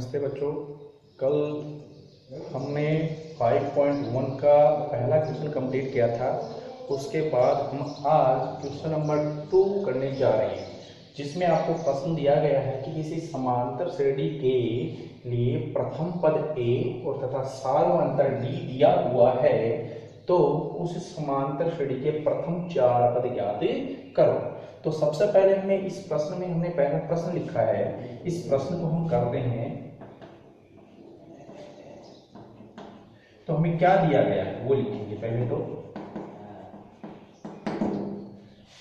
नमस्ते बच्चों। कल हमने 5.1 का पहला क्वेश्चन कंप्लीट किया था। उसके बाद हम आज क्वेश्चन नंबर 2 करने जा रहे हैं, जिसमें आपको प्रश्न दिया गया है कि किसी समांतर श्रेणी के लिए प्रथम पद ए और तथा सार्वअंतर डी दिया हुआ है, तो उस समांतर श्रेणी के प्रथम 4 पद ज्ञात करो। तो सबसे पहले हमें इस प्रश्न में हमने पहला प्रश्न लिखा है। इस प्रश्न को हम करते हैं। तो हमें क्या दिया गया है वो लिखेंगे। पहले तो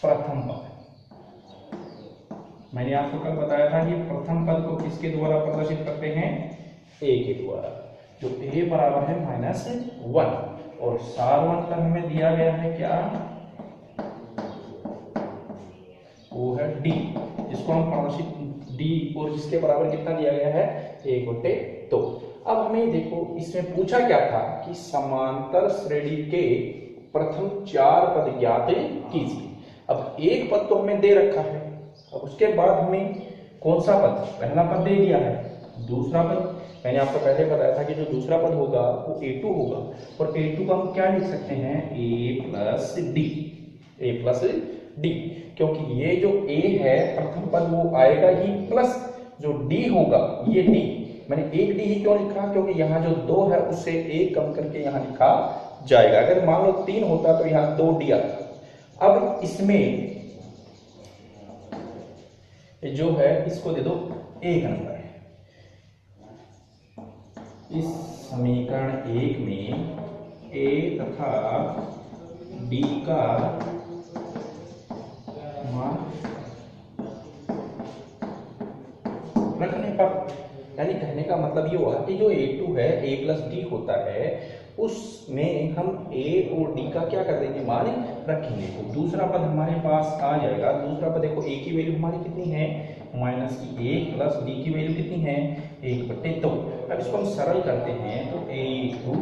प्रथम पद, मैंने आपको कल बताया था कि प्रथम पद को किसके द्वारा प्रदर्शित करते हैं, ए के द्वारा, जो ए बराबर है -1। और सार्वअंतर हमें दिया गया है क्या, वो है डी, जिसको हम प्रदर्शित डी, और जिसके बराबर कितना दिया गया है, 1/2। अब हमें देखो इसमें पूछा क्या था कि समांतर श्रेणी के प्रथम 4 पद ज्ञात कीजिए। अब एक पद तो हमें दे रखा है, अब उसके बाद हमें कौन सा पद, पहला पद दे दिया है, दूसरा पद मैंने आपको पहले बताया था कि जो दूसरा पद होगा वो a2 होगा, और a2 का हम क्या लिख सकते हैं, a+d, क्योंकि ये जो a है प्रथम पद वो आएगा ही, प्लस जो d होगा, ये d मैंने एक डी ही क्यों लिखा, क्योंकि यहाँ जो 2 है उससे एक कम करके यहाँ लिखा जाएगा। अगर मान लो 3 होता तो यहाँ 2 डी आता। अब इसमें जो है इसको दे दो 1 नंबर। इस समीकरण 1 में a तथा d का मान रखने पर, यानी कहने का मतलब ये हुआ कि जो a2 है, a+d होता है, उसमें हम a और d का क्या कर देंगे, मान रखेंगे। तो दूसरा पद हमारे पास आ जाएगा। दूसरा पद देखो, a की वैल्यू हमारी कितनी है, -1 प्लस d की वैल्यू कितनी है, 1/2। अब इसको हम सरल करते हैं तो a2,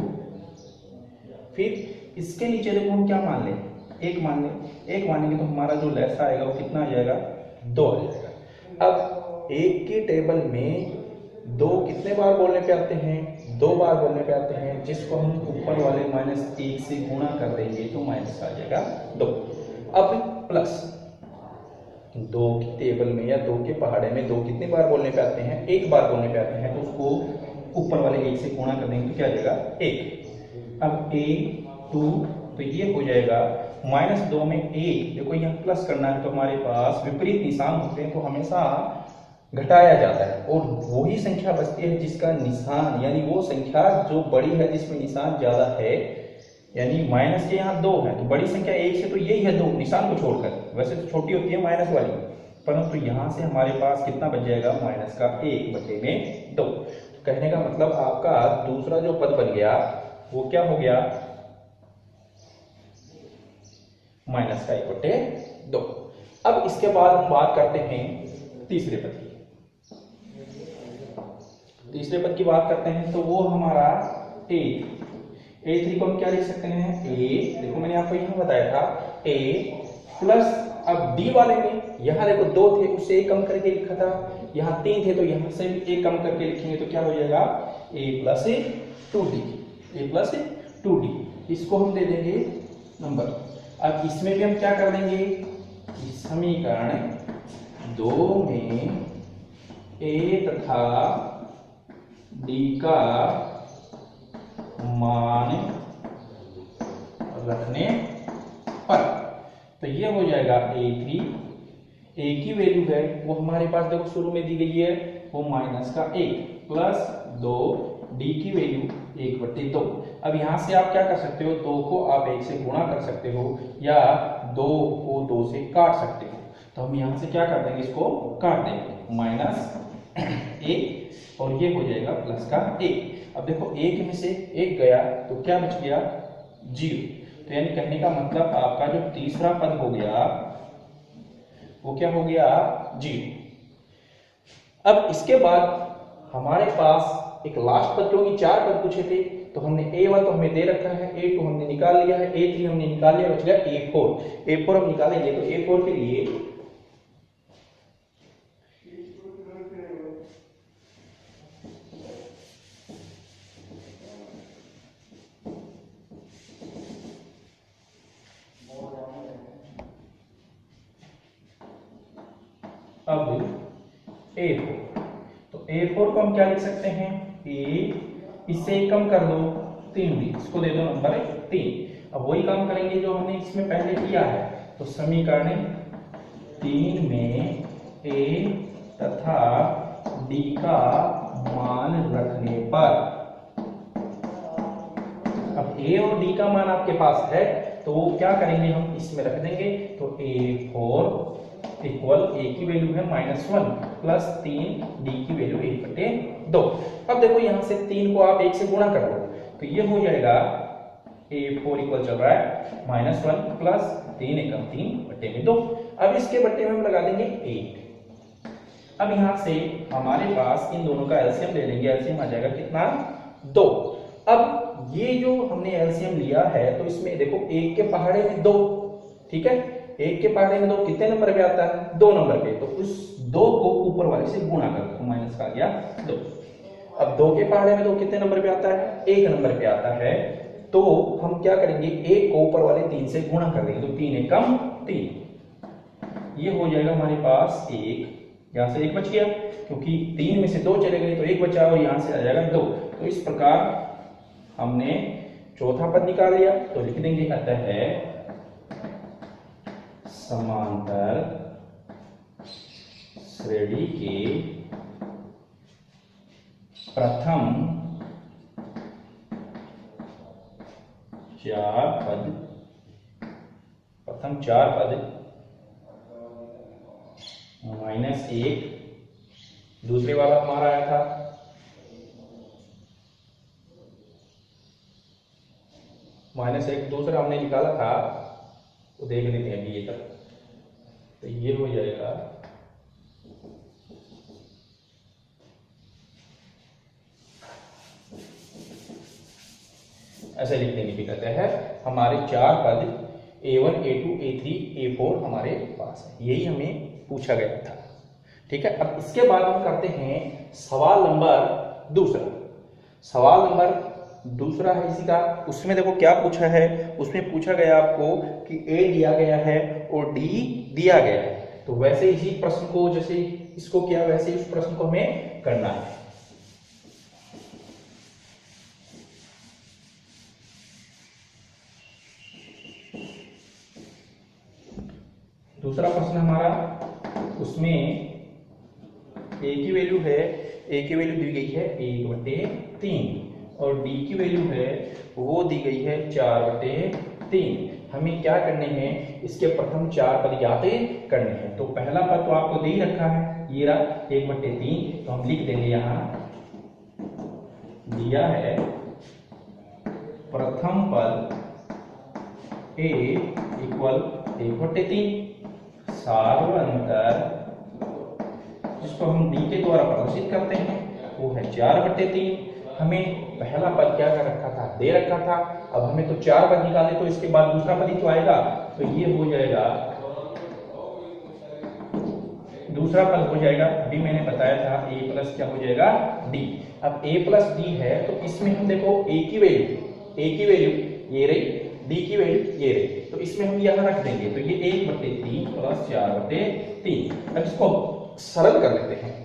फिर इसके नीचे देखो हम क्या मान लें, 1 मान लें। 1 मानेंगे तो हमारा जो लेस आएगा वो कितना आ जाएगा, 2 आ जाएगा। अब 1 की टेबल में 2 कितने बार बोलने पे आते हैं, 2 बार बोलने पे आते हैं, जिसको हम ऊपर वाले -1 से गुणा कर देंगे तो माइनस आ जाएगा 2। अब प्लस 2 की टेबल में या 2 के पहाड़े में 2 कितने बार बोलने पे आते हैं, 1 बार बोलने पे आते हैं, तो उसको ऊपर वाले 1 से गुणा कर देंगे तो क्या आ जाएगा, 1। अब a2, तो ये हो जाएगा -2 में 1, देखो यहाँ प्लस करना है तो हमारे पास विपरीत निशान होते हैं तो हमेशा घटाया जाता है, और वही संख्या बचती है जिसका निशान, यानी वो संख्या जो बड़ी है जिसमें निशान ज्यादा है, यानी माइनस के यहाँ 2 है तो बड़ी संख्या 1 से तो यही है 2, निशान को छोड़कर। वैसे तो छोटी होती है माइनस वाली, परंतु यहाँ से हमारे पास कितना बच जाएगा, माइनस का 1/2। तो कहने का मतलब आपका दूसरा जो पद बन गया वो क्या हो गया, माइनस का 1/2। अब इसके बाद हम बात करते हैं तीसरे पद की। तीसरे पद की बात करते हैं तो वो हमारा a3 को हम क्या लिख सकते हैं, a, देखो मैंने आपको यहां बताया था a प्लस, अब d वाले में यहां देखो 2 थे उससे 1 कम करके लिखा था, यहां 3 थे तो यहां से भी 1 कम करके लिखेंगे तो क्या हो जाएगा, a+2d। इसको हम दे देंगे नंबर। अब इसमें भी हम क्या कर देंगे, इस समीकरण 2 में a तथा d का मान रखने पर, तो ये हो जाएगा a3, a की वैल्यू है वो हमारे पास देखो शुरू में दी गई है वो -1 प्लस 2, d की वैल्यू 1/2। अब यहां से आप क्या कर सकते हो, 2 को आप 1 से गुणा कर सकते हो या 2 को 2 से काट सकते हो। तो हम यहां से क्या कर देंगे, इसको काट देंगे, -1 और ये हो जाएगा प्लस का 1। अब देखो 1 में से 1 गया तो क्या बच गया, 0। तो यानी कहने का मतलब आपका जो तीसरा पद हो गया वो क्या हो गया, 0। अब इसके बाद हमारे पास एक लास्ट पद, क्योंकि 4 पद पूछे थे तो हमने a1 तो हमें दे रखा है, a2 हमने निकाल लिया है, a3 हमने निकाल लिया, बच गया a4 हम निकालेंगे। तो a4 के लिए अब A4, तो A4 को हम क्या लिख सकते हैं, A, इससे कम कर दो 3 दी, इसको दे दो नंबर 3। अब वही काम करेंगे जो हमने इसमें पहले किया है, तो समीकरण 3 में A तथा D का मान रखने पर, अब A और D का मान आपके पास है तो वो क्या करेंगे, हम इसमें रख देंगे। तो A4 इक्वल A की वैल्यू है -1 प्लस 3, D की वैल्यू 1/2। अब देखो यहां से 3 को आप 1 से गुणा कर लो, तो ये हो जाएगा A4 इक्वल चल रहा है -1 प्लस 3 एकम 3/2। अब इसके बट्टे में हम लगा देंगे 8। अब यहां से हमारे पास इन दोनों का एलसीएम ले लेंगे, एलसीएम आ जाएगा कितना, 2। अब ये जो हमने एलसीएम लिया है तो इसमें देखो 1 के पहाड़े में 2, ठीक है, 1 के पहाड़े में 2 कितने नंबर पे आता है, 2 नंबर पे, तो उस 2 को ऊपर वाले से गुणा कर दो, माइनस का आ गया 2। अब 2 के पहाड़े में 2 कितने नंबर पे आता है, 1 नंबर पे आता है, तो हम क्या करेंगे, 1 को ऊपर वाले 3 से गुणा कर देंगे, तो 3 एकम 3, ये हो जाएगा हमारे पास 1, यहां से 1 बच गया क्योंकि 3 में से 2 चले गए तो 1 बचा और यहां से आ जाएगा 2। तो इस प्रकार हमने चौथा पद निकाल लिया, तो लिख देंगे अतः समांतर श्रेणी के प्रथम 4 पद -1, दूसरे वाला हमारा आया था -1, दूसरा हमने निकाला था, तो देख लेते हैं अभी ये तक, तो ये हो जाएगा ऐसे लिख देंगे कि कहते हैं हमारे 4 पद A1, A2, A3, A4 हमारे पास है, यही हमें पूछा गया था, ठीक है। अब इसके बाद हम करते हैं सवाल नंबर दूसरा। सवाल नंबर दूसरा है इसी का, उसमें देखो क्या पूछा है, उसमें पूछा गया आपको कि A दिया गया है और D दिया गया है, तो वैसे इसी प्रश्न को जैसे इसको किया वैसे इस प्रश्न को हमें करना है। दूसरा प्रश्न हमारा, उसमें A की वैल्यू है, A की वैल्यू दी गई है 1/3 और D की वैल्यू है वो दी गई है 4/3। हमें क्या करने हैं, इसके प्रथम 4 पद ज्ञात करने हैं। तो पहला पद तो आपको दे ही रखा है, ये रहा 1/3, तो हम लिख देंगे यहां दिया है प्रथम पद A इक्वल 1/3, सार्वंतर जिसको हम D के द्वारा प्रदर्शित करते हैं वो है 4/3। हमें पहला पद क्या कर रखा था, दे रखा था, अब हमें तो 4 पद निकाले तो इसके बाद दूसरा पद ही तो आएगा, तो ये हो जाएगा दूसरा पद हो जाएगा, अभी मैंने बताया था A प्लस क्या हो जाएगा D। अब A प्लस D है तो इसमें हम देखो A की वैल्यू ये रही, D की वैल्यू ये रही, तो इसमें हम यहां रख देंगे, तो ये 1/3 प्लस 4/3। अब इसको सरल कर लेते हैं,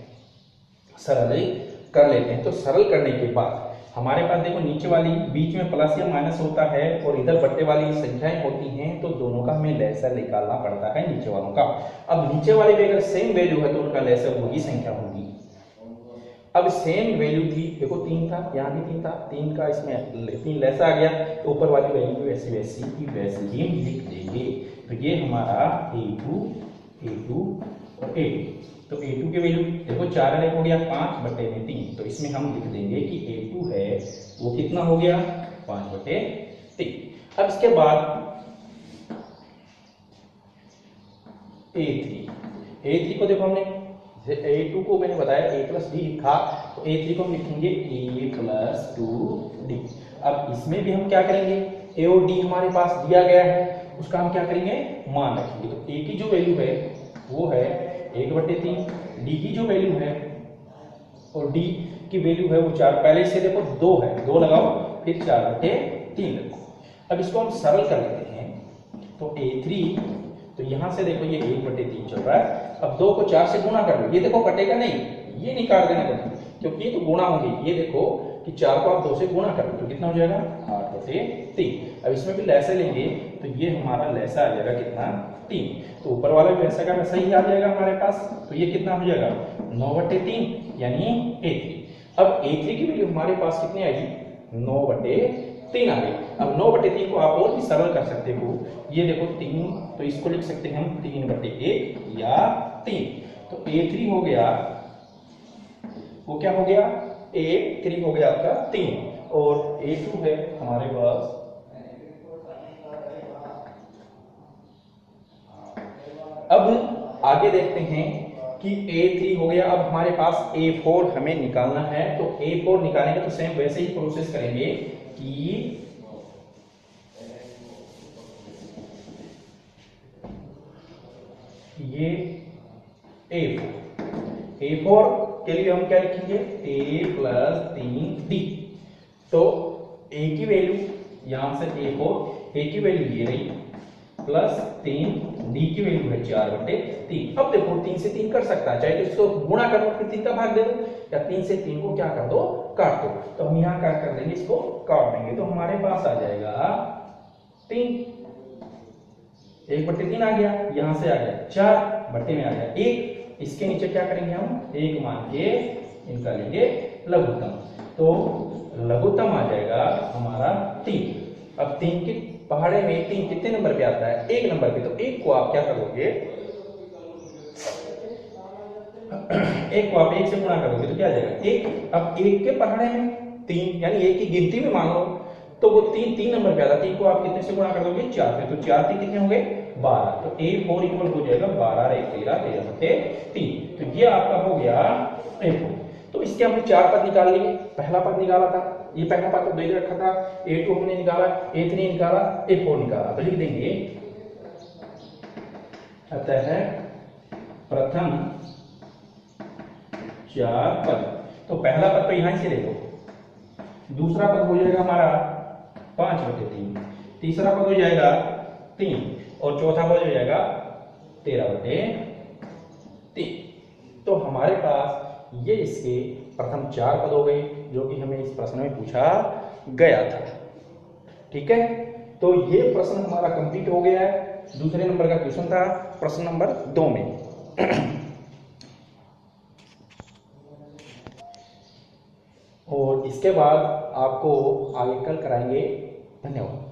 तो सरल करने के बाद हमारे पास देखो नीचे वाली बीच में प्लस या माइनस होता है और इधर बट्टे वाली संख्याएं होती हैं, तो दोनों का हमें लैसर निकालना पड़ता है नीचे वालों का। अब नीचे वाले में अगर सेम वैल्यू है तो उनका लैसर वही संख्या होगी। अब सेम वैल्यू थी, देखो 3 था, यहाँ भी 3 था, 3 का इसमें 3 लैसा आ गया, तो ऊपर वाली वैल्यू वैसी ही हम लिख देंगे। तो ये हमारा A2 और A2, तो A2 की वैल्यू देखो 4 हो गया 5/3, तो इसमें हम लिख देंगे कि A2 है वो कितना हो गया 5/3। अब इसके बाद A3 को देखो हमने A2 को मैंने बताया A प्लस D लिखा, तो A3 को हम लिखेंगे A प्लस 2D। अब इसमें भी हम क्या करेंगे, A और D हमारे पास दिया गया है, उसका हम क्या करेंगे मान रखेंगे। तो A की जो वैल्यू है वो है 1/3, D की जो वैल्यू है और D की वैल्यू है वो 4, पहले से देखो 2 है, 2 लगाओ फिर 4/3 रखो। अब इसको हम सरल कर लेते हैं, तो A3 तो यहाँ से देखो ये 1/3 चल रहा है। अब 2 को 4 से गुणा कर लो, ये देखो कटेगा नहीं, ये नहीं काट देना कभी, क्योंकि ये तो गुणा होंगे। ये देखो कि 4 को आप 2 से गुणा कर लो तो कितना हो जाएगा 8/3। अब इसमें भी लैसा लेंगे तो ये हमारा लैसा आ जाएगा कितना 3। तो ऊपर वाला भी वैसा का वैसा ही आ जाएगा हमारे पास। तो ये कितना हो जाएगा 9/3 यानी A3। अब A3 की वैल्यू हमारे पास कितनी आएगी 9/3 आ गई। अब 9/3 को आप और भी सरल कर सकते हो, ये देखो 3, तो इसको लिख सकते हैं हम 3/1 या 3। तो A3 हो गया, वो क्या हो गया A3 हो गया आपका 3, और A2 है हमारे पास अब आगे देखते हैं कि A3 हो गया। अब हमारे पास A4 हमें निकालना है। तो A4 निकालने का तो सेम वैसे ही प्रोसेस करेंगे कि ये A4 के लिए हम क्या लिखेंगे A + 3D। तो A की वैल्यू यहां से A की वैल्यू ये रही, प्लस 3D की वैल्यू है 4/3। अब देखो 3 से 3 कर सकता है, चाहे तो इसको गुणा कर दो फिर 3 का भाग दे दो, या 3 से 3 को क्या कर दो काट दो। तो हम यहाँ क्या कर देंगे, इसको काट देंगे। तो हमारे पास आ जाएगा 3, 1/3 आ गया, यहां से आ गया 4 बट्टे में आ गया 1। इसके नीचे क्या करेंगे हम 1 मान के इनका लेंगे लघुत्तम। तो लघुत्तम आ जाएगा हमारा 3। अब 3 के पहाड़े में 3 कितने नंबर पे आता है 1 नंबर पे। तो 1 को आप क्या करोगे 1 को आप 1 से गुणा करोगे तो क्या आ जाएगा 1। अब 1 के पहाड़े में 3 यानी 1 की गिनती में मानो तो वो 3 नंबर पे आता है। 3 को आप कितने से गुणा कर दोगे 4 से। तो 4 3 कितने होंगे 12। तो A4 इक्वल हो जाएगा 12 × 1 13 13/3। तो ये आपका हो गया A4। तो इसके हमने 4 पद निकाल लिए। पहला पद निकाला था, ये पहला पद तो दे रखा था, A2 हमने निकाला, A3 निकाला, A4 निकाला। तो लिख देंगे अतः प्रथम 4 पद। तो पहला पद तो यहां से ले लो, दूसरा पद हो जाएगा हमारा 5/3, तीसरा पद हो जाएगा 3, और चौथा पद हो जाएगा 13/3। तो हमारे पास ये इसके प्रथम 4 पद हो गए जो कि हमें इस प्रश्न में पूछा गया था। ठीक है, तो ये प्रश्न हमारा कंप्लीट हो गया है। दूसरे नंबर का क्वेश्चन था प्रश्न नंबर 2 में। और इसके बाद आपको आगे कल कराएंगे। धन्यवाद।